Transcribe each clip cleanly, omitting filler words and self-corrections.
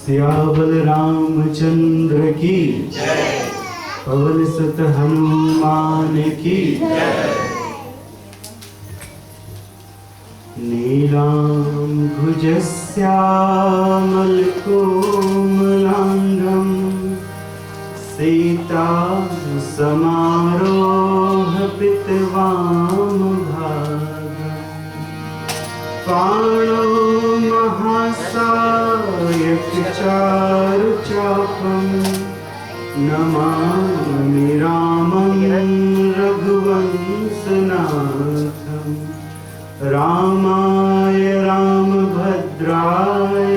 सियावल रामचंद्र की जय, पवन सुत हनुमान की जय। नीलांभुज श्यामल कोमलांगं सीता समारोह पितवामभागं पाणौ महासायक चारुचापं नमामि रामं रघुवंशनाथं रामाय रामभद्राय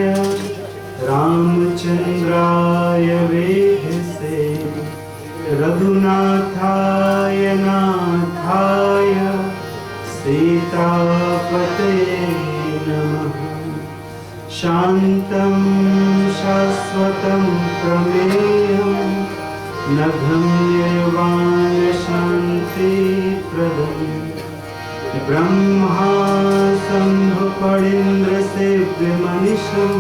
रामचन्द्राय वेधसे रघुनाथाय नाथाय सीतापतये नमः। शान्तं शाश्वतं प्रमेयं नगम्यवान् शान्तिप्रदम् ब्रह्मा शम्भुफणीन्द्रसेव्यमनिशं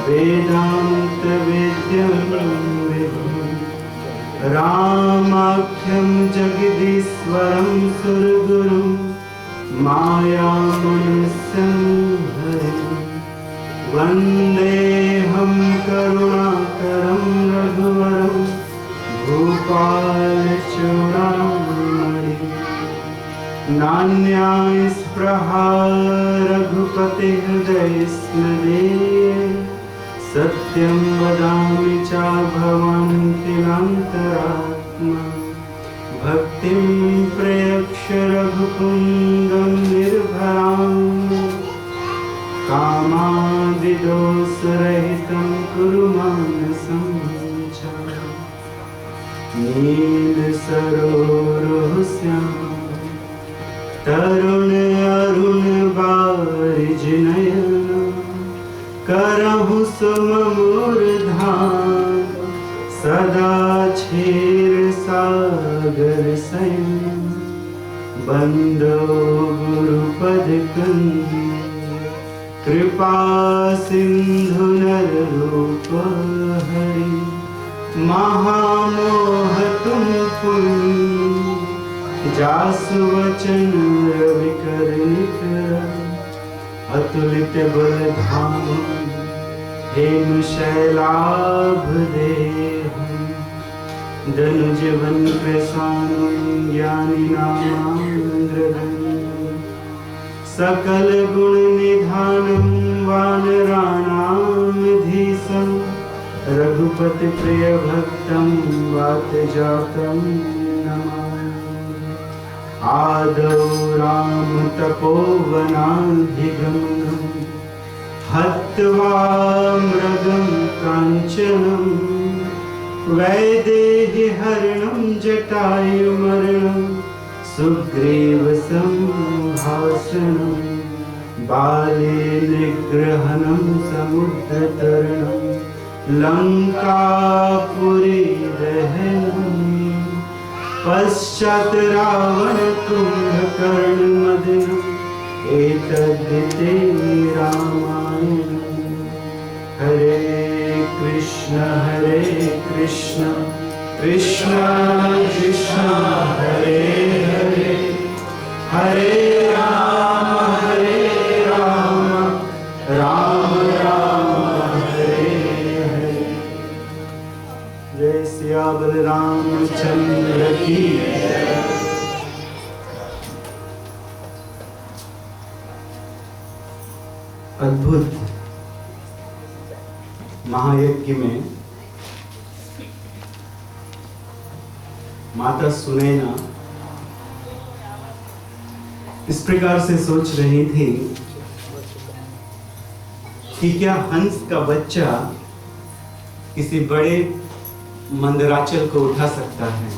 वेदान्तवेद्यं विभुं रामाख्यं जगदीश्वरं सुरगुरुं मायामनुष्यं हरिं वन्देऽहं करुणाकरं रघुवरं भूपालचूडामणिं नान्यास्पृहा रघुपतिहृदयस्मदीये सत्यं वदामि चाभवन्तिलान्तरात्मा भक्तिं प्रयक्ष रघुकुन्दं निर्भरां कामादिदोषरहितं कुरु मानसं नीलसरोरुहस्यां तरुण अरुण बारिजनयन करहु सुमूर्धान सदा क्षीर सागर सयन बंदो गुरुपद कंद कृपा सिंधु नर रूप हरि महामोह तुम पुण्य जासु वचन रविकर निकर अतुलित बल धाम हेम शैलाभ देहु धनुज वन प्रसानु ज्ञानी नामांद्रधनु सकल गुण निधानं वानराणां धीशं रघुपति प्रिय भक्तं वातजातं नमामि। आदौ राम तपोवनाधिगमनं हत्वा मृगं काञ्चनं वैदेही हरणं जटायुमरणं सुग्रीवसंहासनं बाले निग्रहणं समुद्रतरणं लङ्कापुरी दहनं पश्चात् रावणकुम्भकर्णमदनम् एतद्धिते रामायणम्। हरे कृष्ण कृष्ण कृष्ण हरे हरे हरे राम राम राम हरे हरे। जय सियावर रामचंद्र की। अद्भुत महायज्ञ में माता सुनैना इस प्रकार से सोच रही थी कि क्या हंस का बच्चा किसी बड़े मंदराचल को उठा सकता है?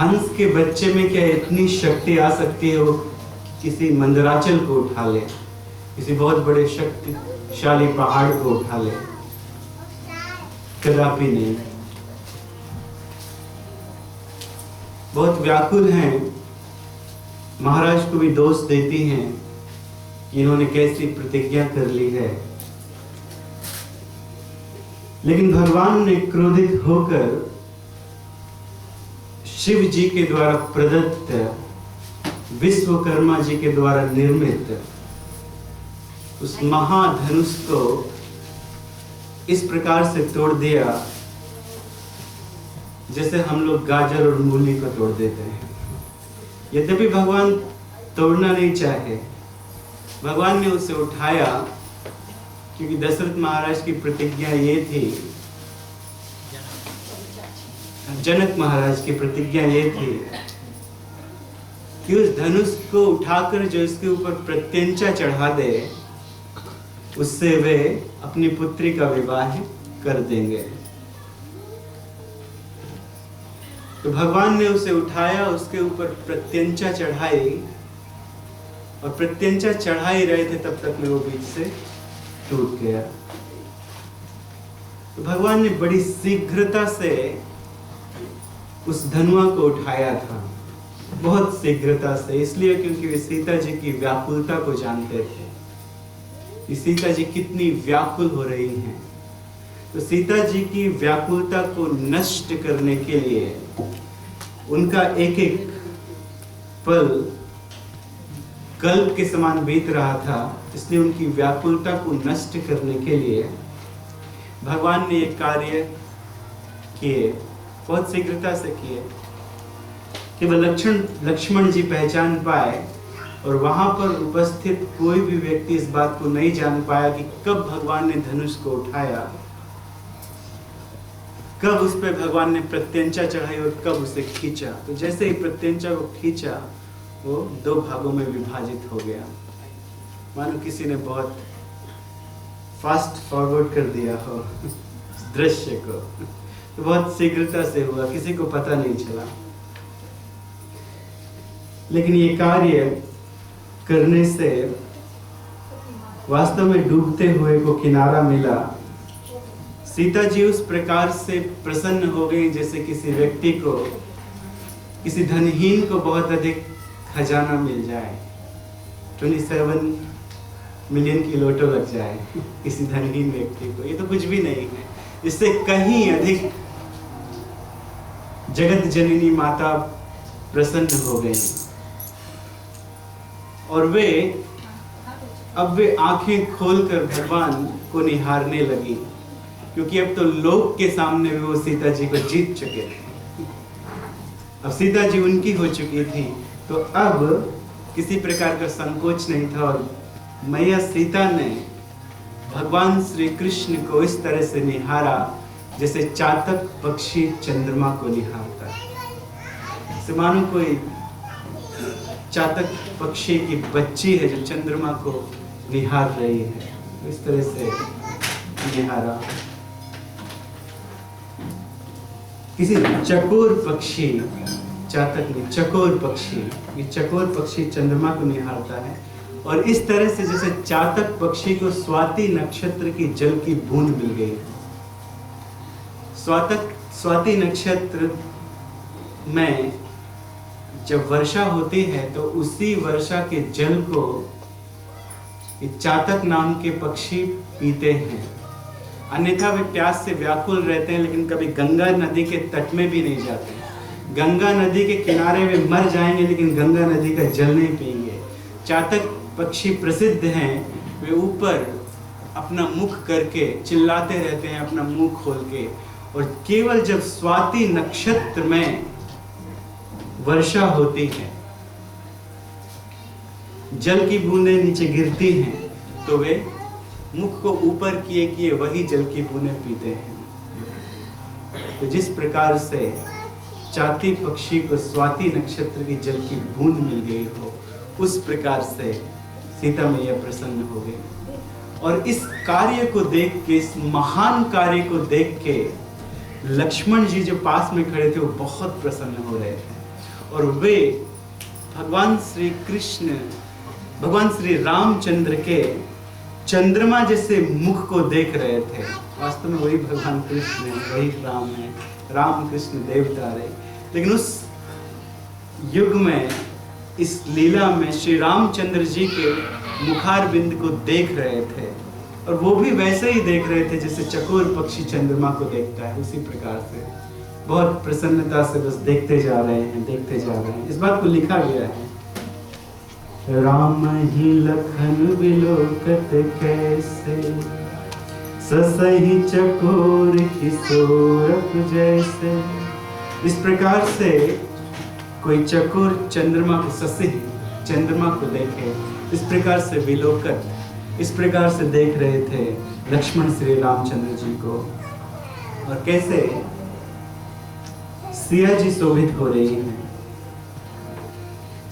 हंस के बच्चे में क्या इतनी शक्ति आ सकती है वो किसी मंदराचल को उठा ले, किसी बहुत बड़े शक्तिशाली पहाड़ को उठा ले? कदापि नहीं। बहुत व्याकुल हैं, महाराज को भी दोष देती हैं कि इन्होंने कैसी प्रतिज्ञा कर ली है। लेकिन भगवान ने क्रोधित होकर शिव जी के द्वारा प्रदत्त, विश्वकर्मा जी के द्वारा निर्मित उस महाधनुष को इस प्रकार से तोड़ दिया जैसे हम लोग गाजर और मूली को तोड़ देते हैं। यद्यपि भगवान तोड़ना नहीं चाहे, भगवान ने उसे उठाया क्योंकि दशरथ महाराज की प्रतिज्ञा ये थी, जनक महाराज की प्रतिज्ञा ये थी कि उस धनुष को उठाकर जो इसके ऊपर प्रत्यंचा चढ़ा दे उससे वे अपनी पुत्री का विवाह कर देंगे। तो भगवान ने उसे उठाया, उसके ऊपर प्रत्यंचा चढ़ाई और प्रत्यंचा चढ़ा ही रहे थे तब तक में वो बीच से टूट गया। तो भगवान ने बड़ी शीघ्रता से उस धनुआ को उठाया था, बहुत शीघ्रता से, इसलिए क्योंकि वे सीता जी की व्याकुलता को जानते थे कि सीता जी कितनी व्याकुल हो रही हैं। तो सीता जी की व्याकुलता को नष्ट करने के लिए उनका एक एक पल कल्प के समान बीत रहा था, इसलिए उनकी व्याकुलता को नष्ट करने के लिए भगवान ने एक कार्य किए, बहुत शीघ्रता से किए कि वह लक्ष्मण जी पहचान पाए और वहां पर उपस्थित कोई भी व्यक्ति इस बात को नहीं जान पाया कि कब भगवान ने धनुष को उठाया, कब उस पर भगवान ने प्रत्यंचा चढ़ाई और कब उसे खींचा। तो जैसे ही प्रत्यंचा को खींचा वो दो भागों में विभाजित हो गया, मानो किसी ने बहुत फास्ट फॉरवर्ड कर दिया हो दृश्य को। तो बहुत शीघ्रता से हुआ, किसी को पता नहीं चला। लेकिन ये कार्य करने से वास्तव में डूबते हुए को किनारा मिला। सीता जी उस प्रकार से प्रसन्न हो गई जैसे किसी व्यक्ति को, किसी धनहीन को बहुत अधिक खजाना मिल जाए, 27 मिलियन की लोटो लग जाए किसी धनहीन व्यक्ति को। ये तो कुछ भी नहीं है, इससे कहीं अधिक जगत जननी माता प्रसन्न हो गई और अब वे आंखें खोलकर भगवान को निहारने लगी, क्योंकि अब तो लोक के सामने वो सीता जी को जीत चुके थे। अब सीता जी उनकी हो चुकी थी, तो अब किसी प्रकार का संकोच नहीं था और मैया सीता ने भगवान श्री कृष्ण को इस तरह से निहारा जैसे चातक पक्षी चंद्रमा को निहारता है। से मानो कोई चातक पक्षी की बच्ची है जो चंद्रमा को निहार रही है, इस तरह से निहारा। किसी चकोर पक्षी, चातक नहीं, चकोर पक्षी, ये चकोर पक्षी चंद्रमा को निहारता है और इस तरह से जैसे चातक पक्षी को स्वाति नक्षत्र की जल की बूंद मिल गई। स्वाति नक्षत्र में जब वर्षा होती है तो उसी वर्षा के जल को चातक नाम के पक्षी पीते हैं। अन्यथा वे प्यास से व्याकुल रहते हैं, लेकिन कभी गंगा नदी के तट में भी नहीं जाते। गंगा नदी के किनारे वे मर जाएंगे, लेकिन गंगा नदी का जल नहीं पिएंगे। चातक पक्षी प्रसिद्ध हैं, वे ऊपर अपना मुख करके चिल्लाते रहते हैं, अपना मुंह खोल के, और केवल जब स्वाति नक्षत्र में वर्षा होती है, जल की बूंदें नीचे गिरती हैं, तो वे मुख को ऊपर किए किए वही जल की बूंदें पीते हैं। तो जिस प्रकार से चाती पक्षी को स्वाति नक्षत्र की जल की बूंद मिल गई हो, उस प्रकार से सीता मैया प्रसन्न हो गई। और इस कार्य को देख के, इस महान कार्य को देख के लक्ष्मण जी जो पास में खड़े थे वो बहुत प्रसन्न हो रहे थे और वे भगवान श्री कृष्ण, भगवान श्री रामचंद्र के चंद्रमा जैसे मुख को देख रहे थे। वास्तव में वही भगवान कृष्ण है, वही राम है, राम कृष्ण देवता रहे। लेकिन उस युग में, इस लीला में श्री रामचंद्र जी के मुखार बिंद को देख रहे थे और वो भी वैसे ही देख रहे थे जैसे चकोर पक्षी चंद्रमा को देखता है, उसी प्रकार से बहुत प्रसन्नता से बस देखते जा रहे हैं, देखते जा रहे हैं। इस बात को लिखा गया है, राम ही लखन विलोकत कैसे, ससही चकोर किशोरक जैसे। इस प्रकार से कोई चकोर चंद्रमा को, ससही चंद्रमा को देखे, इस प्रकार से विलोकत, इस प्रकार से देख रहे थे लक्ष्मण श्री रामचंद्र जी को। और कैसे सिया जी शोभित हो रही हैं।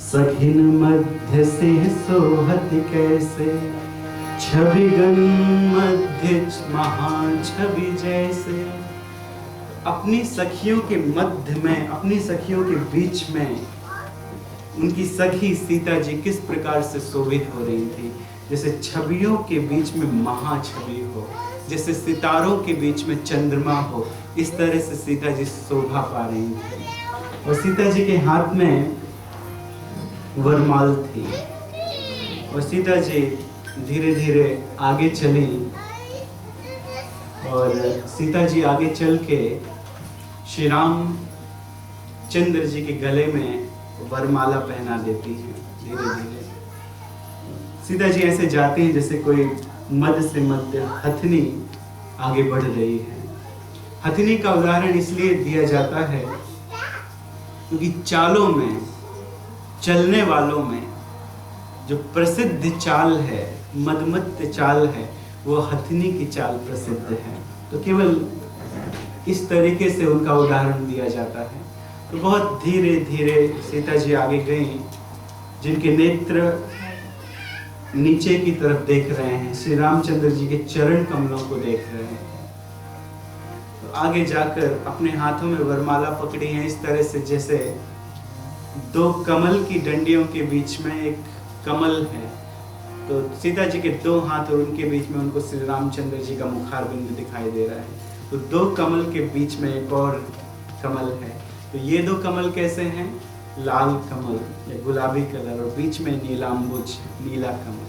सखिन मध्य से सोहत कैसे, छवि गण मध्य महान छवि जैसे। अपनी सखियों के मध्य में, अपनी सखियों के बीच में उनकी सखी सीता जी किस प्रकार से शोभित हो रही थी, जैसे छवियों के बीच में महाछवि हो, जैसे सितारों के बीच में चंद्रमा हो, इस तरह से सीता जी शोभा पा रही थी। और सीता जी के हाथ में वरमाल थी और सीता जी धीरे धीरे आगे चली और सीता जी आगे चल के श्री राम चंद्र जी के गले में वरमाला पहना देती है। धीरे धीरे सीता जी ऐसे जाती हैं जैसे कोई मध्य से मध्य हथनी आगे बढ़ रही है। हथनी का उदाहरण इसलिए दिया जाता है क्योंकि चालों में, चलने वालों में जो प्रसिद्ध चाल है, मदमत्त चाल है, वो हथनी की चाल प्रसिद्ध है। तो केवल इस तरीके से उनका उदाहरण दिया जाता है। तो बहुत धीरे धीरे सीता जी आगे गईं, जिनके नेत्र नीचे की तरफ देख रहे हैं, श्री रामचंद्र जी के चरण कमलों को देख रहे हैं। तो आगे जाकर अपने हाथों में वरमाला पकड़ी है, इस तरह से जैसे दो कमल की डंडियों के बीच में एक कमल है। तो सीता जी के दो हाथ और उनके बीच में उनको श्री रामचंद्र जी का मुखार बिंदु दिखाई दे रहा है। तो दो कमल के बीच में एक और कमल है। तो ये दो कमल कैसे हैं? लाल कमल या गुलाबी कलर और बीच में नीलांबुज, नीला कमल।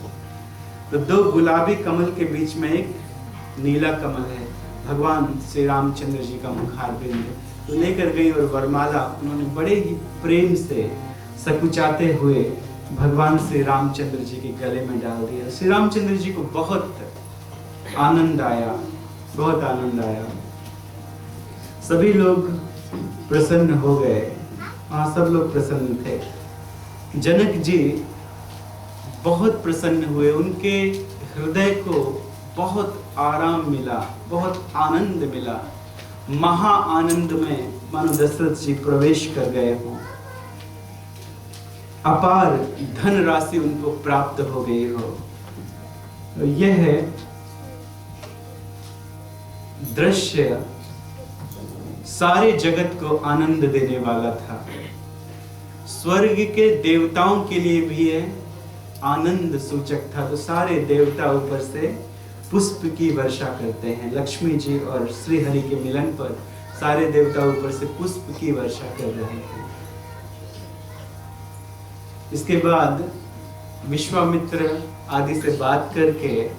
तो दो गुलाबी कमल के बीच में एक नीला कमल है, भगवान श्री रामचंद्र जी का मुखार बिंदु। तो लेकर गई और वरमाला उन्होंने बड़े ही प्रेम से सकुचाते हुए भगवान श्री रामचंद्र जी के गले में डाल दिया। श्री रामचंद्र जी को बहुत आनंद आया, बहुत आनंद आया। सभी लोग प्रसन्न हो गए। हाँ, सब लोग प्रसन्न थे। जनक जी बहुत प्रसन्न हुए, उनके हृदय को बहुत आराम मिला, बहुत आनंद मिला। महा आनंद में मानो दशरथ जी प्रवेश कर गए हों। अपार धन राशि उनको प्राप्त हो गई हो। तो यह है दृश्य सारे जगत को आनंद देने वाला था। स्वर्ग के देवताओं के लिए भी यह आनंद सूचक था। तो सारे देवता ऊपर से पुष्प की वर्षा करते हैं। लक्ष्मी जी और श्री हरि के मिलन पर सारे देवता ऊपर से पुष्प की वर्षा कर रहे हैं। इसके बाद विश्वामित्र आदि से बात करके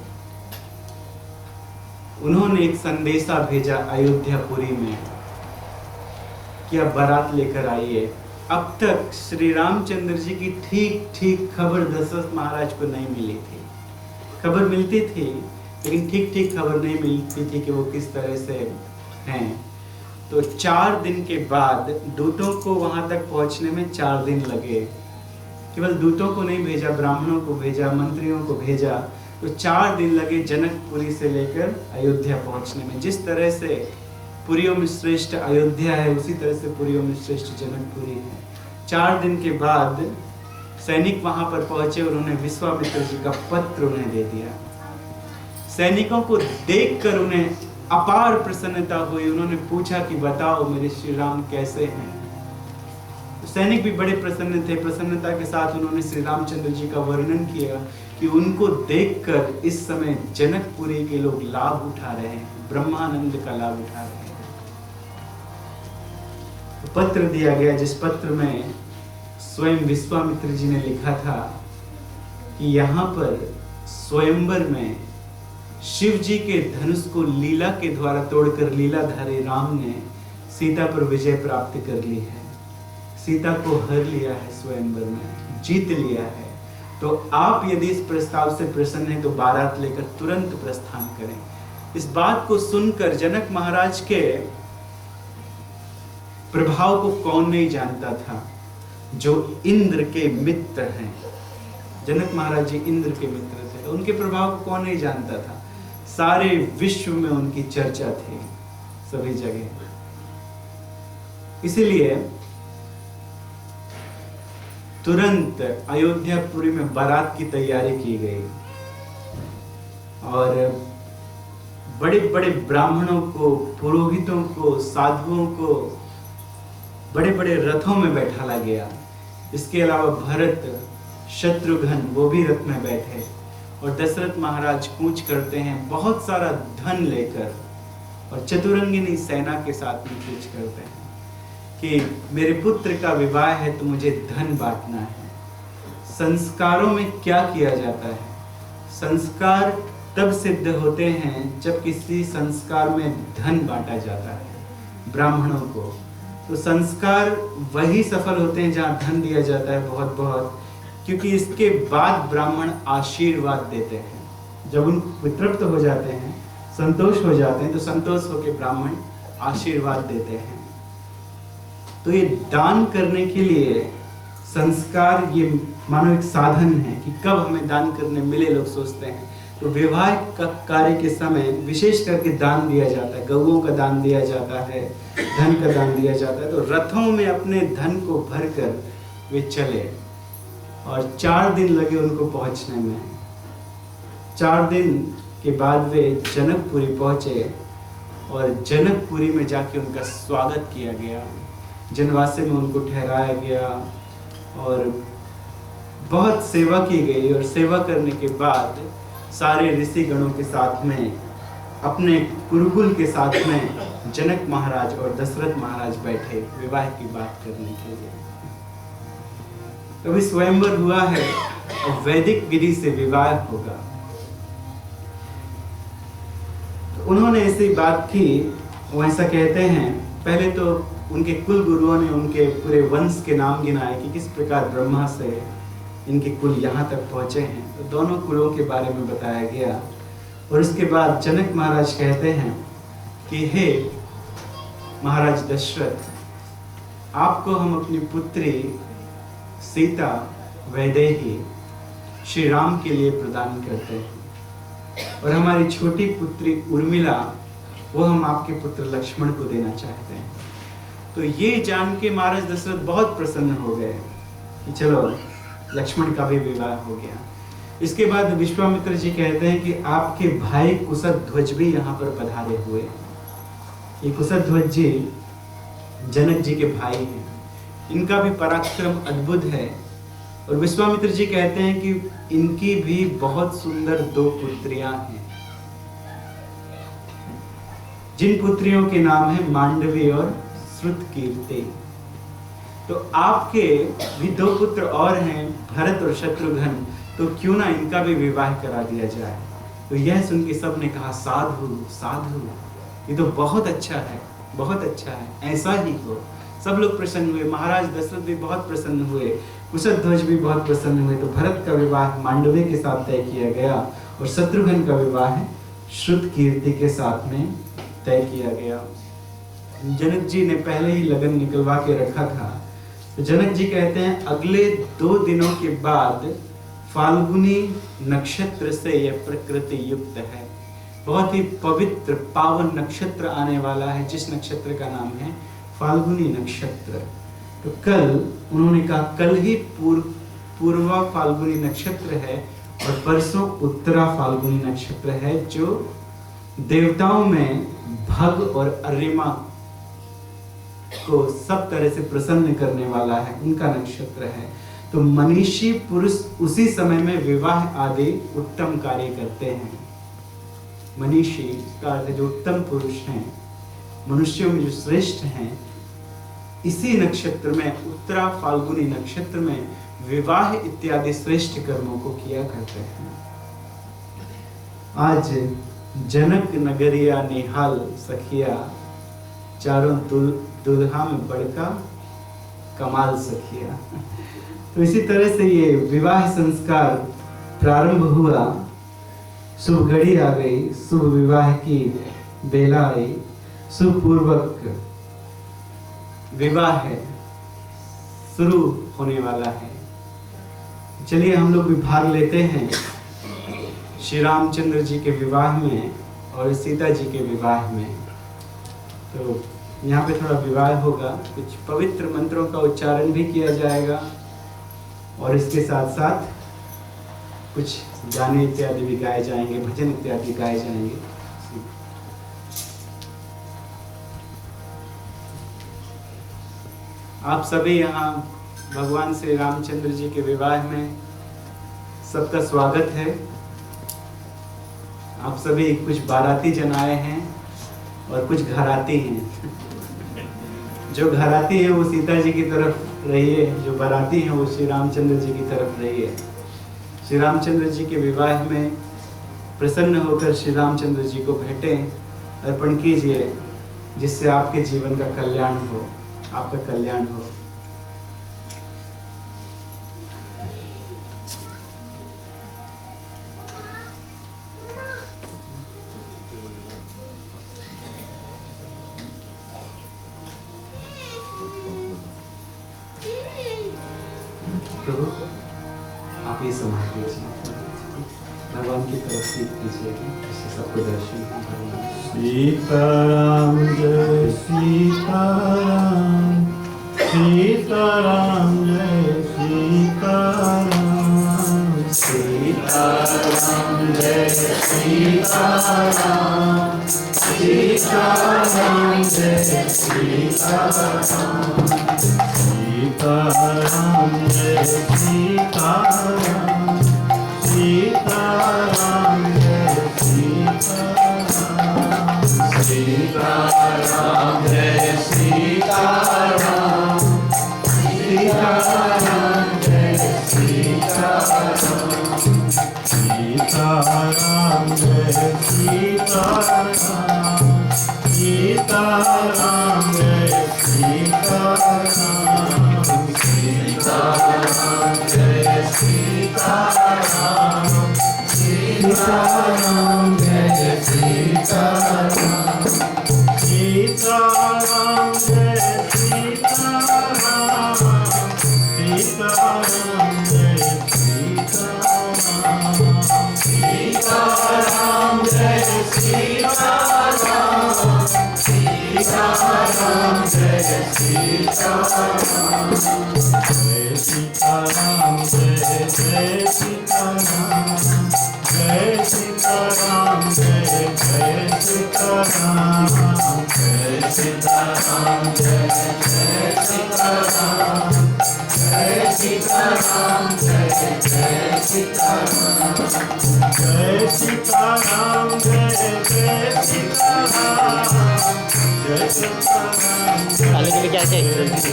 उन्होंने एक संदेशा भेजा अयोध्यापुरी में कि अब बारात लेकर आइए। अब तक श्री रामचंद्र जी की ठीक ठीक खबर दशरथ महाराज को नहीं मिली थी। खबर मिलती थी लेकिन ठीक ठीक खबर नहीं मिलती थी कि वो किस तरह से हैं। तो 4 दिन के बाद दूतों को वहां तक पहुंचने में 4 दिन लगे। केवल दूतों को नहीं भेजा, ब्राह्मणों को भेजा, मंत्रियों को भेजा, तो 4 दिन लगे जनकपुरी से लेकर अयोध्या पहुंचने में। जिस तरह से पुरियों में श्रेष्ठ अयोध्या है, उसी तरह से पुरियों में श्रेष्ठ जनकपुरी है। 4 दिन के बाद सैनिक वहां पर पहुंचे। उन्होंने विश्वामित्र जी का पत्र उन्हें दे दिया। सैनिकों को देखकर उन्हें अपार प्रसन्नता हुई। उन्होंने पूछा कि बताओ मेरे श्री राम कैसे हैं। सैनिक भी बड़े प्रसन्न थे। प्रसन्नता के साथ उन्होंने श्री रामचंद्र जी का वर्णन किया कि उनको देखकर इस समय जनकपुरी के लोग लाभ उठा रहे हैं, ब्रह्मानंद का लाभ उठा रहे हैं। तो पत्र दिया गया, जिस पत्र में स्वयं विश्वामित्र जी ने लिखा था कि यहाँ पर स्वयंवर में शिव जी के धनुष को लीला के द्वारा तोड़कर लीलाधारी राम ने सीता पर विजय प्राप्त कर ली है। सीता को हर लिया है, स्वयंवर में जीत लिया है। तो आप यदि इस प्रस्ताव से प्रसन्न हैं तो बारात लेकर तुरंत प्रस्थान करें। इस बात को सुनकर जनक महाराज के प्रभाव को कौन नहीं जानता था, जो इंद्र के मित्र हैं। जनक महाराज जी इंद्र के मित्र थे, तो उनके प्रभाव को कौन नहीं जानता था। सारे विश्व में उनकी चर्चा थी सभी जगह। इसीलिए तुरंत अयोध्यापुरी में बारात की तैयारी की गई और बड़े बड़े ब्राह्मणों को, पुरोहितों को, साधुओं को बड़े बड़े रथों में बैठाला गया। इसके अलावा भरत, शत्रुघ्न वो भी रथ में बैठे और दशरथ महाराज कूच करते हैं बहुत सारा धन लेकर और चतुरंगिनी सेना के साथ में कूच करते हैं कि मेरे पुत्र का विवाह है तो मुझे धन बांटना है। संस्कारों में क्या किया जाता है? संस्कार तब सिद्ध होते हैं जब किसी संस्कार में धन बांटा जाता है ब्राह्मणों को। तो संस्कार वही सफल होते हैं जहाँ धन दिया जाता है बहुत बहुत, क्योंकि इसके बाद ब्राह्मण आशीर्वाद देते हैं। जब उन वितृप्त हो जाते हैं, संतोष हो जाते हैं, तो संतोष होकर ब्राह्मण आशीर्वाद देते हैं। तो ये दान करने के लिए संस्कार ये मानो एक साधन है कि कब हमें दान करने मिले, लोग सोचते हैं। तो विवाह का कार्य के समय विशेष करके दान दिया जाता है, गौओं का दान दिया जाता है, धन का दान दिया जाता है। तो रथों में अपने धन को भरकर वे चले और 4 दिन लगे उनको पहुंचने में। 4 दिन के बाद वे जनकपुरी पहुंचे और जनकपुरी में जाके उनका स्वागत किया गया। जनवासे में उनको ठहराया गया और बहुत सेवा की गई। और सेवा करने के बाद सारे ऋषि गणों के साथ में, अपने कुरुकुल के साथ में जनक महाराज और दशरथ महाराज बैठे विवाह की बात करने के लिए। अभी स्वयंवर हुआ है और वैदिक विधि से विवाह होगा। तो उन्होंने ऐसी बात की, वो ऐसा कहते हैं। पहले तो उनके कुल गुरुओं ने उनके पूरे वंश के नाम गिनाए कि किस प्रकार ब्रह्मा से इनके कुल यहाँ तक पहुँचे हैं। तो दोनों कुलों के बारे में बताया गया। और उसके बाद जनक महाराज कहते हैं कि हे महाराज दशरथ, आपको हम अपनी पुत्री सीता वैदेही श्री राम के लिए प्रदान करते हैं और हमारी छोटी पुत्री उर्मिला वो हम आपके पुत्र लक्ष्मण को देना चाहते हैं। तो ये जान के महाराज दशरथ बहुत प्रसन्न हो गए कि चलो लक्ष्मण का भी विवाह हो गया। इसके बाद विश्वामित्र जी कहते हैं कि आपके भाई कुशध्वज भी यहाँ पर पधारे हुए। ये कुशध्वज जी जनक जी के भाई हैं। इनका भी पराक्रम अद्भुत है और विश्वामित्र जी कहते हैं कि इनकी भी बहुत सुंदर 2 पुत्रियां हैं, जिन पुत्रियों के नाम है मांडवी और श्रुतकीर्ति। तो आपके भी 2 पुत्र और हैं, भरत और शत्रुघ्न, तो क्यों ना इनका भी विवाह करा दिया जाए। तो यह सुन के सब ने कहा साधु साधु, ये तो बहुत अच्छा है, बहुत अच्छा है, ऐसा ही हो। सब लोग प्रसन्न हुए, महाराज दशरथ भी बहुत प्रसन्न हुए, कुशध्वज भी बहुत प्रसन्न हुए। तो भरत का विवाह मांडवी के साथ तय किया गया और शत्रुघ्न का विवाह श्रुतकीर्ति के साथ में तय किया गया। जनक जी ने पहले ही लगन निकलवा के रखा था। तो जनक जी कहते हैं अगले 2 दिनों के बाद फाल्गुनी नक्षत्र से यह प्रकृति युक्त है। बहुत ही पवित्र पावन नक्षत्र आने वाला है, जिस नक्षत्र का नाम है फाल्गुनी नक्षत्र। तो कल उन्होंने कहा कल ही पूर्वा फाल्गुनी नक्षत्र है और परसों उत्तरा फाल्गुनी नक्षत्र है, जो देवताओं में भग और अर्यमा को सब तरह से प्रसन्न करने वाला है, उनका नक्षत्र है। तो मनीषी पुरुष उसी समय में विवाह आदि उत्तम कार्य करते हैं। मनीषी का अर्थ जो उत्तम पुरुष हैं, मनुष्यों में जो श्रेष्ठ हैं, इसी नक्षत्र में उत्तरा फाल्गुनी नक्षत्र में विवाह इत्यादि श्रेष्ठ कर्मों को किया करते हैं। आज जनक नगरिया निहाल सखिया, चारों दुल्हा में बड़का कमाल सखिया। तो इसी तरह से ये विवाह संस्कार प्रारंभ हुआ, शुभ घड़ी आ गई, शुभ विवाह की बेला आई, सुपूर्वक विवाह है शुरू होने वाला है। चलिए हम लोग भी भाग लेते हैं श्री रामचंद्र जी के विवाह में और सीता जी के विवाह में। तो यहाँ पे थोड़ा विवाह होगा, कुछ पवित्र मंत्रों का उच्चारण भी किया जाएगा और इसके साथ साथ कुछ गाने इत्यादि भी गाए जाएंगे, भजन इत्यादि गाए जाएंगे। आप सभी यहाँ भगवान श्री रामचंद्र जी के विवाह में सबका स्वागत है। आप सभी कुछ बाराती जन आए हैं और कुछ घराती हैं। जो घराती है वो सीता जी की तरफ रहिए, जो बाराती हैं वो श्री रामचंद्र जी की तरफ रहिए। श्री रामचंद्र जी के विवाह में प्रसन्न होकर श्री रामचंद्र जी को भेंटें अर्पण कीजिए, जिससे आपके जीवन का कल्याण हो, आपका कल्याण हो। प्रभु आप ये संभाल लीजिए, भगवान की तरफ से कीजिए, जिससे सबको दर्शन हो। सीताराम जय सीताराम, सीताराम जय सीताराम, सीताराम जय सीताराम, सीताराम जय सीताराम, सीताराम जय सीताराम, सीताराम जय सीताराम, सीताराम जय सीताराम, सीताराम जय सीताराम, सीताराम जय सीताराम, सीताराम जय सीताराम, सीताराम जय सीताराम, सीताराम जय सीताराम, सीताराम सीताराम जय सीताराम जय जय सीताराम जय सीताराम जय जय सीताराम जय सीताराम जय जय सीताराम जय सीताराम जय जय सीताराम जय सीताराम जय जय सीताराम जय सीताराम खाने के लिए क्या चाहिए? जय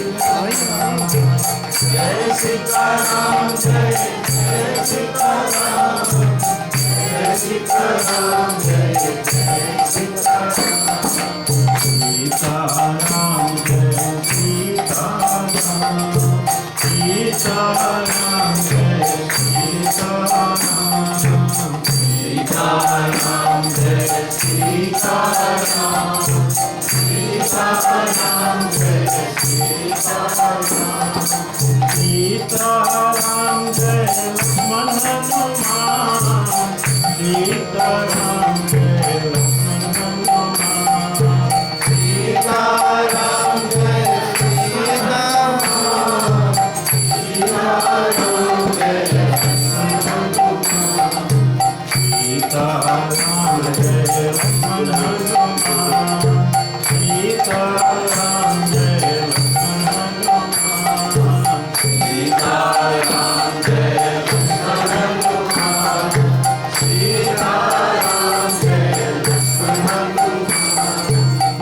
सीताराम जय जय सीताराम जय सीताराम जय जय सीताराम सीताराम जय सीताराम सीताराम जय सीताराम सीताराम जय सीताराम सीताराम जय सीताराम सीताराम जय लक्ष्मण हनुमान सीताराम जय लक्ष्मण हनुमान सीताराम जय सीताराम सीताराम जय लक्ष्मण हनुमान सीताराम जय लक्ष्मण हनुमान सीताराम जय लक्ष्मण हनुमान सीताराम जय लक्ष्मण हनुमान सीताराम जय लक्ष्मण हनुमान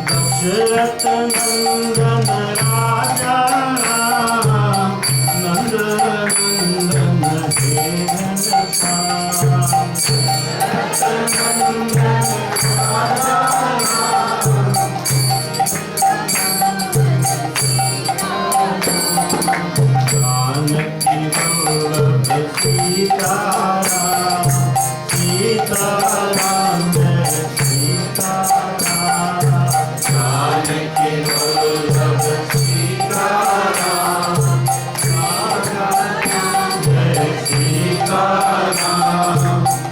दशरथ नंदन राजा राम नंद नंदन हे घनश्याम दशरथ नंदन राजा जानकी वल्लभ सीताराम सीताराम जय सीताराम जानकी वल्लभ सीताराम जय सीताराम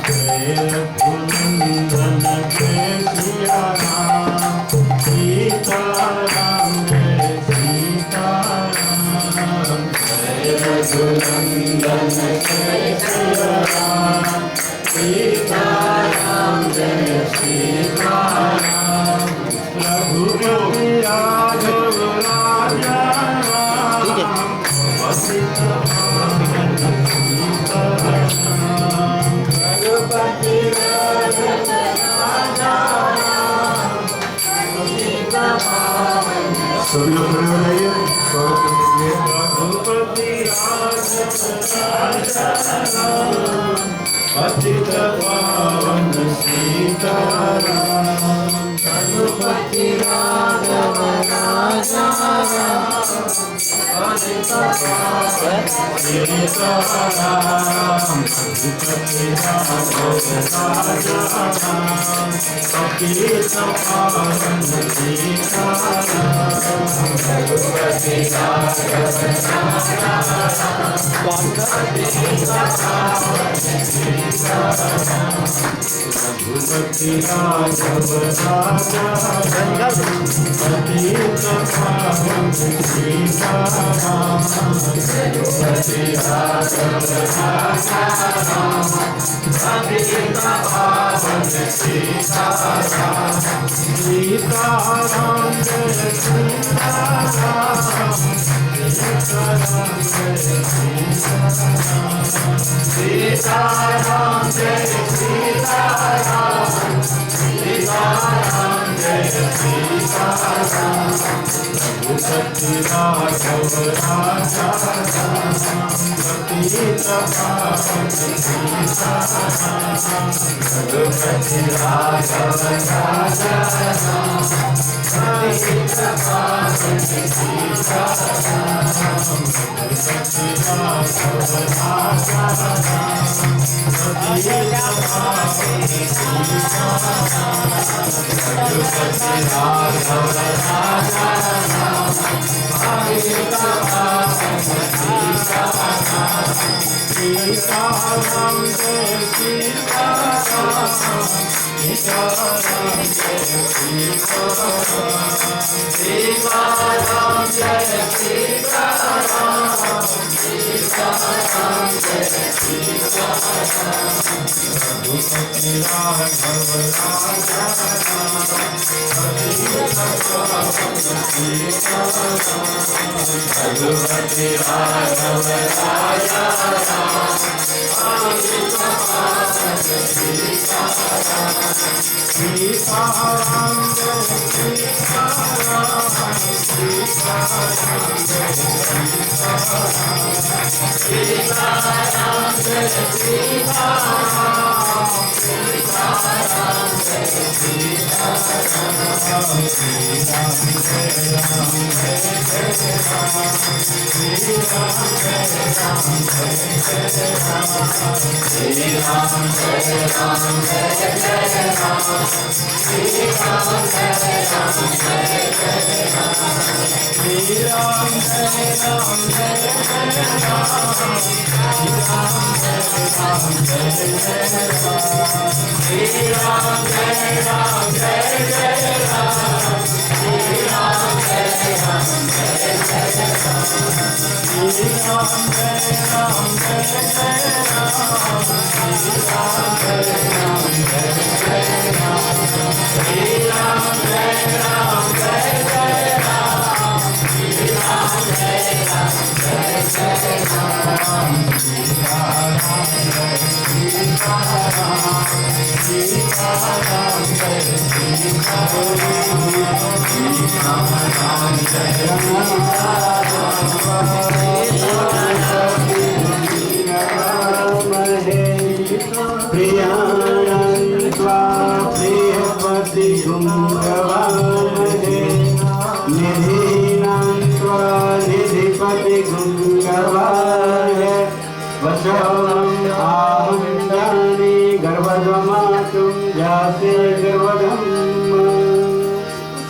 जय रघुनंदन जय सिया राम सीताराम जय सीताराम जय रघुनंदन जय सिया राम सीताराम जय सीताराम रघुपति राघव राजा राम वसिष्ठ भावन सीताराम रघुपति राघव राजा राम वसिष्ठ भावन सभी लोग खड़े हो जाइए स्वागत करने के लिए रघुपति राजा राम पतित पावन सीताराम रघुपति राघव राजा राम पतित पावन सीताराम रघुपति राघव राजा राम पतित पावन सीताराम रघुपति राघव राजा रघुपति राघव राजा पतित पावन सीताराम रघुपति राघव राजा पतित पावन सीताराम सीताराम जय सीताराम सीताराम जय सीताराम सीताराम जय सीताराम सीताराम जय सीताराम रघुपति राघव राजा पतित पावन सीताराम रघुपति राघव राजा पतित पावन सीताराम रघुपति राघव राजा पतित पावन सीताराम रघुपति राघव राजा पतित पावन सीताराम सीताराम जय सीताराम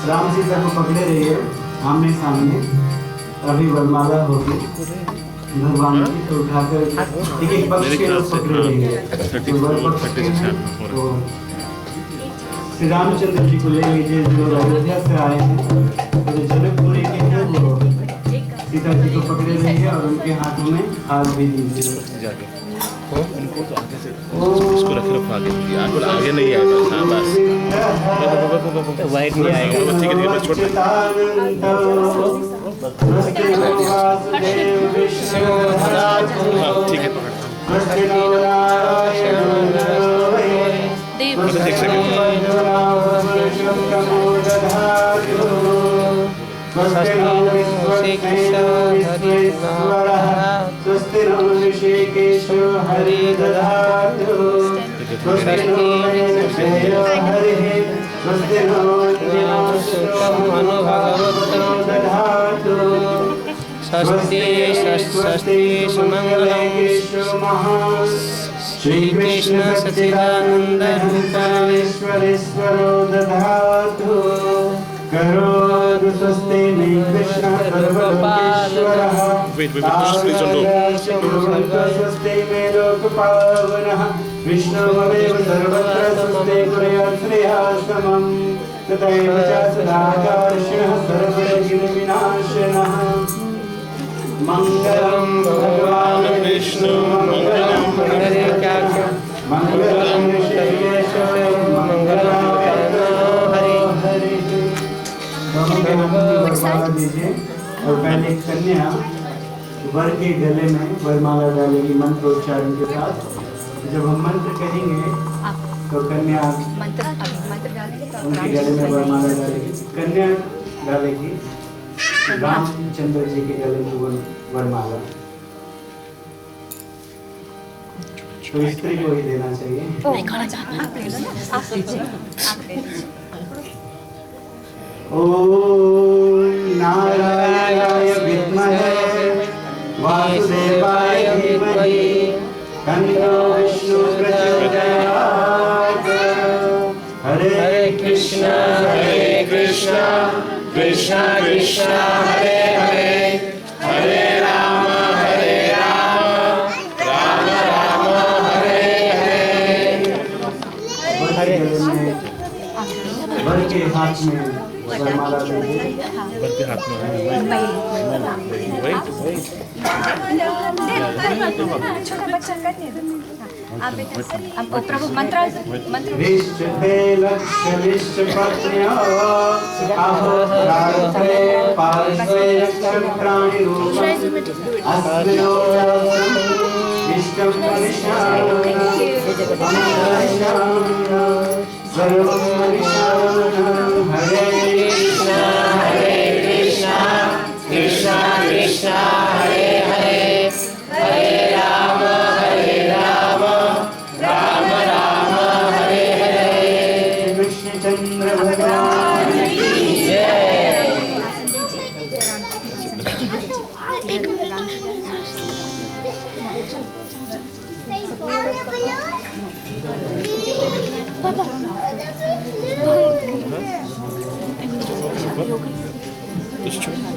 राम सीता को पकड़े रहिए आमने सामने। अभी वरमाला होगी भगवान की, तो उठाकर एक एक पक्ष के लोग पकड़े रहिए। तो श्री रामचंद्र जी को ले लीजिए जो अयोध्या से आए हैं, तो जनकपुरी के हैं वो सीता जी को पकड़े रहिए और उनके हाथों में हाथ भी दीजिए। इसको रखे आगे आगे नहीं आएगा। हाँ बस वाइट नहीं आएगा। ठीक है बस छोड़ हाँ ठीक है देख सकें। हरि दधातु स्वस्ति नो स्वस्ति नो दधातु स्वस्ति स्वस्ति सुमंगलं श्री कृष्ण सच्चिदानंद ईश्वरेश्वरो दधातु करोतु स्वस्ति मे कृष्ण सर्वलोकेश्वरः स्वस्ति मे लोकपावनः विष्णुमेव सर्वत्र स्वस्ति कुर्यात् श्रेयाश्रमम् तथैव च सदाकर्षणः सर्वविघ्नविनाशनः मंगलम भगवान विष्णु मंगलम पुंडरीकाक्ष मंगलम ऋषिकेश मंगलम हरि हरि। वरमाला दीजिए और पहले कन्या वर के गले में वरमाला डालेगी मंत्रोच्चारण के साथ। जब हम मंत्र कहेंगे तो कन्या उनके गले में वरमाला डालेगी। कन्या डालेगी रामचंद्र जी के गले में वरमाला। तो स्त्री को ही देना चाहिए। ओम नारायणाय विद्महे वासुदेवाय धीमहि तन्नो विष्णु प्रचोदयात्। हरे कृष्ण कृष्ण कृष्ण हरे हरे हरे राम राम राम हरे हरे। माला देंगे। के हाथ में वेट छोटा बच्चा करने दो। आप प्रभु मंत्र निश्चिते लक्ष्य निश्चपत्न्या अहोरात्रे पार्श्वे नक्षत्राणि रूपम् अस्मिनोरसम् इष्टं परिशालनम् सर्वं परिशालनम् हरे कृष्णा कृष्णा कृष्णा हरे हरे हरे राम राम राम हरे हरे। कृष्णचंद्र भगवान की जय।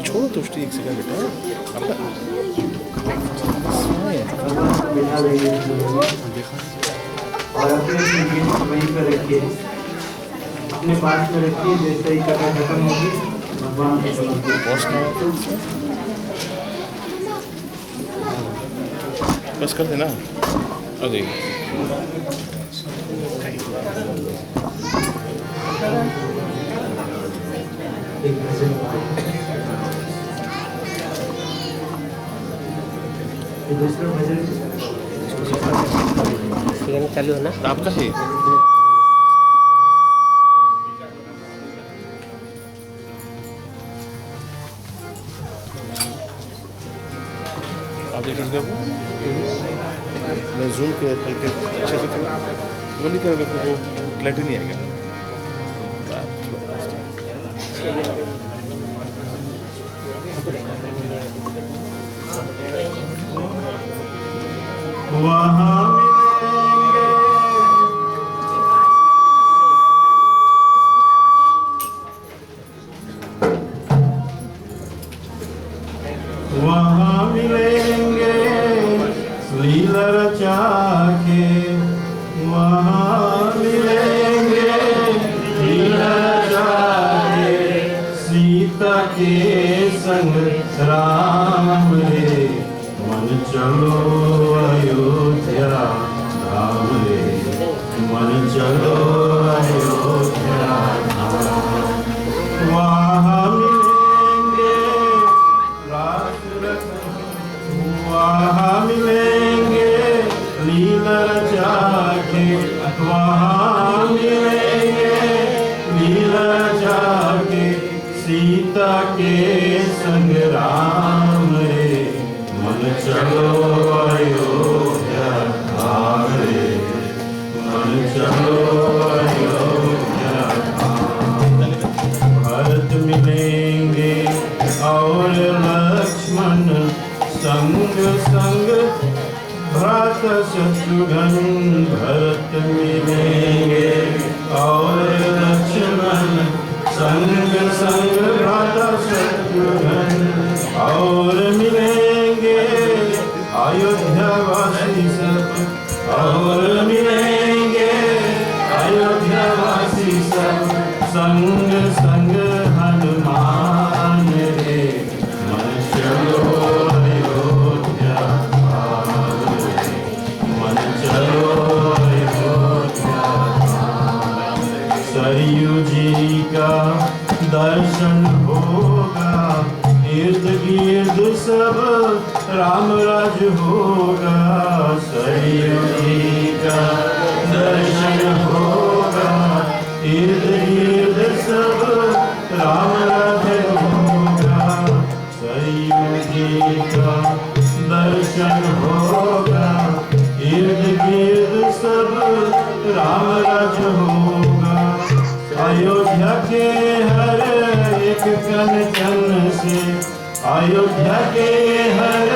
छोड़ो तो एक सेकंड बेटा और अपने वहीं पर रखिए, अपने पास में रखिए। जैसे ही कथा खत्म होगी भगवान को समर्पित। बस कर देना। अरे एक भजन दूसरा भजन चालू है ना आपका है। आप देख सकते हो मैं जूम के हल्के अच्छे से वो नहीं करोगे तो वो क्लैरिटी नहीं आएगा। वहाँ मिलेंगे लीला रचा के, वहाँ मिलेंगे लीला रचा के, सीता के संग राम रे मन चलो अयोध्या धाम रे, मन चलो अयोध्या धाम। वहाँ मिलेंगे रास वहाँ मिलेंगे लीला रचा के, वहाँ मिलेंगे लीला रचा के, सीता के संग राम रे मन चलो अयोध्या धाम रे, मन चलो अयोध्या धाम। भरत मिलेंगे और लक्ष्मण संग संग भ्रात शत्रुघ्न, भरत मिलेंगे और लक्ष्मण संग संग भ्रात शत्रुघ्न, और मिलेंगे अयोध्या वासी सब, और मिलेंगे अयोध्या वासी सब, संग संग हनुमान रे मन चलो अयोध्या धाम रे, मन चलो अयोध्या धाम। सरयू जी का दर्शन होगा, इर्द गिर्द सब राम राज होगा। सरयू जी का दर्शन होगा, इर्द गिर्द सब राम राज होगा। सरयू जी का दर्शन होगा, इर्द गिर्द सब राम राज होगा। अयोध्या के हर एक कण कण से, अयोध्या के हर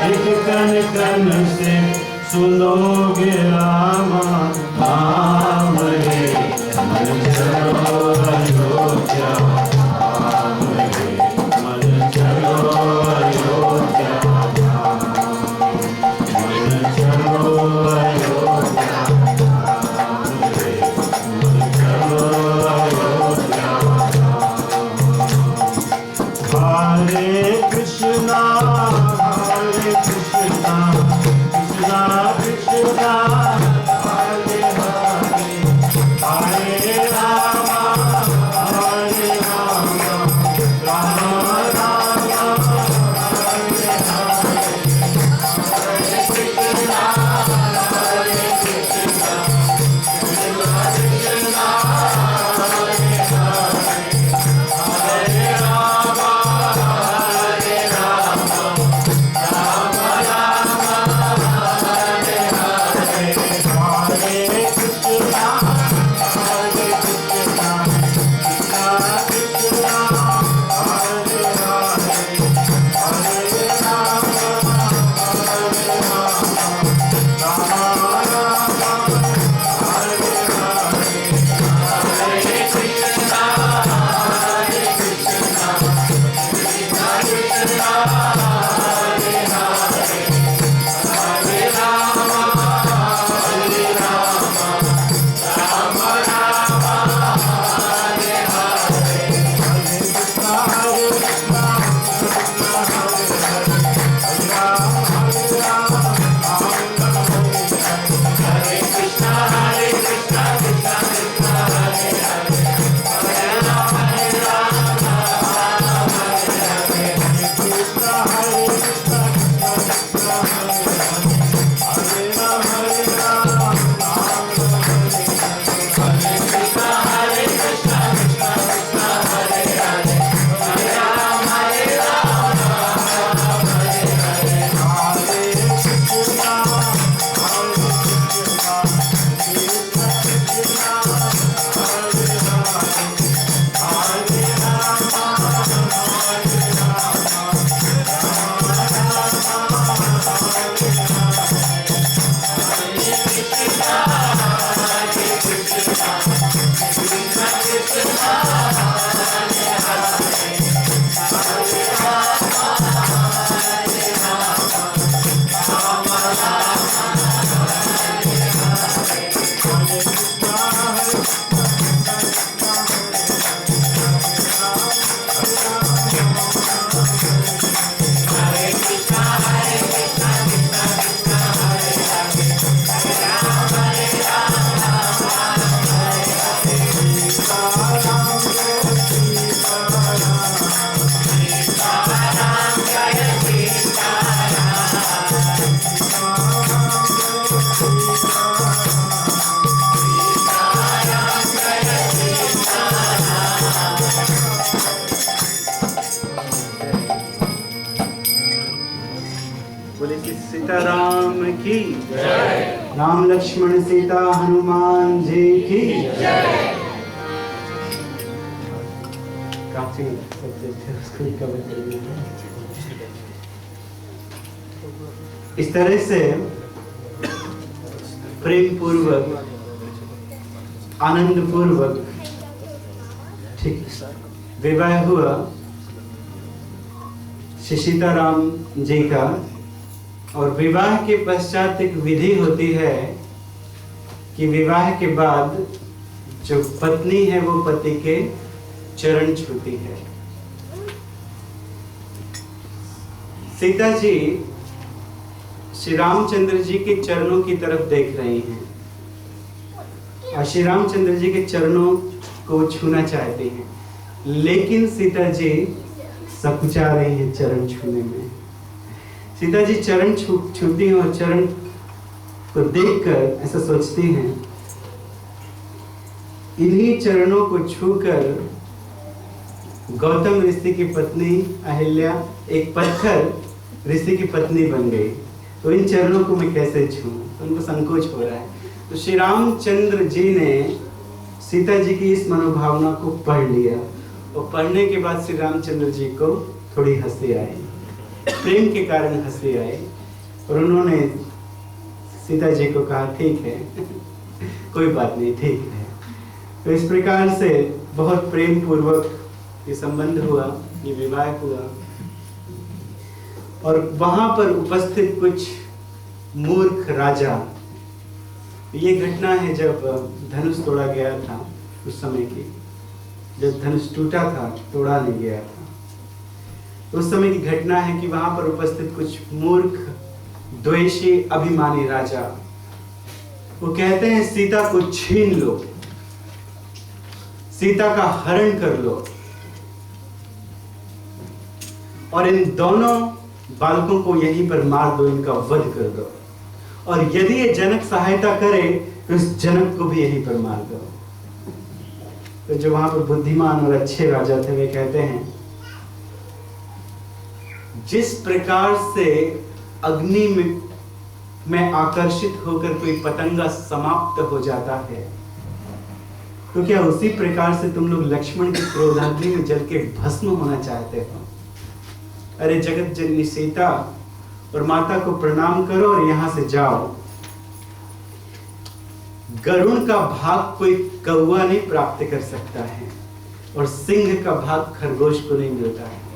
एक कण कण से सुनोगे रामा नाम रे, मन चलो अयोध्या धाम रे, मन चलो अयोध्या धाम, मन चलो अयोध्या धाम रे, मन चलो अयोध्या धाम। सीताराम की राम लक्ष्मण सीता हनुमान जी की काफी सब्जेक्ट है, उसको ही कवर करेंगे। इस तरह से प्रेम पूर्वक आनंद पूर्वक ठीक विवाह हुआ श्री सीताराम जी का। और विवाह के पश्चात एक विधि होती है कि विवाह के बाद जो पत्नी है वो पति के चरण छूती है। सीता जी श्री रामचंद्र जी के चरणों की तरफ देख रही हैं और श्री रामचंद्र जी के चरणों को छूना चाहती हैं, लेकिन सीता जी सकुचा रही हैं चरण छूने में। सीता जी चरण छूती हैं और चरण को देखकर ऐसा सोचती हैं, इन्हीं चरणों को छूकर गौतम ऋषि की पत्नी अहिल्या एक पत्थर ऋषि की पत्नी बन गई, तो इन चरणों को मैं कैसे छूं? तो उनको संकोच हो रहा है। तो श्री रामचंद्र जी ने सीता जी की इस मनोभावना को पढ़ लिया और पढ़ने के बाद श्री रामचंद्र जी को थोड़ी हंसी आई, प्रेम के कारण हंसी आई, और उन्होंने सीता जी को कहा ठीक है कोई बात नहीं, ठीक है। तो इस प्रकार से बहुत प्रेम पूर्वक ये संबंध हुआ, ये विवाह हुआ। और वहां पर उपस्थित कुछ मूर्ख राजा, ये घटना है जब धनुष तोड़ा गया था, उस समय की, जब धनुष टूटा था, तोड़ा नहीं गया था। उस समय की घटना है कि वहां पर उपस्थित कुछ मूर्ख, द्वेषी, अभिमानी राजा वो कहते हैं सीता को छीन लो, सीता का हरण कर लो और इन दोनों बालकों को यहीं पर मार दो, इनका वध कर दो, और यदि ये जनक सहायता करे तो इस जनक को भी यहीं पर मार दो। तो जो वहां पर बुद्धिमान और अच्छे राजा थे वे कहते हैं जिस प्रकार से अग्नि में आकर्षित होकर कोई पतंगा समाप्त हो जाता है, तो क्या उसी प्रकार से तुम लोग लक्ष्मण की क्रोधाग्नि में जल के भस्म होना चाहते हो? अरे जगत जननी सीता और माता को प्रणाम करो और यहां से जाओ। गरुण का भाग कोई कौवा नहीं प्राप्त कर सकता है और सिंह का भाग खरगोश को नहीं मिलता है।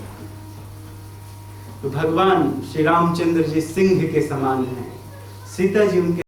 तो भगवान श्री रामचंद्र जी सिंह के समान हैं, सीता जी उनके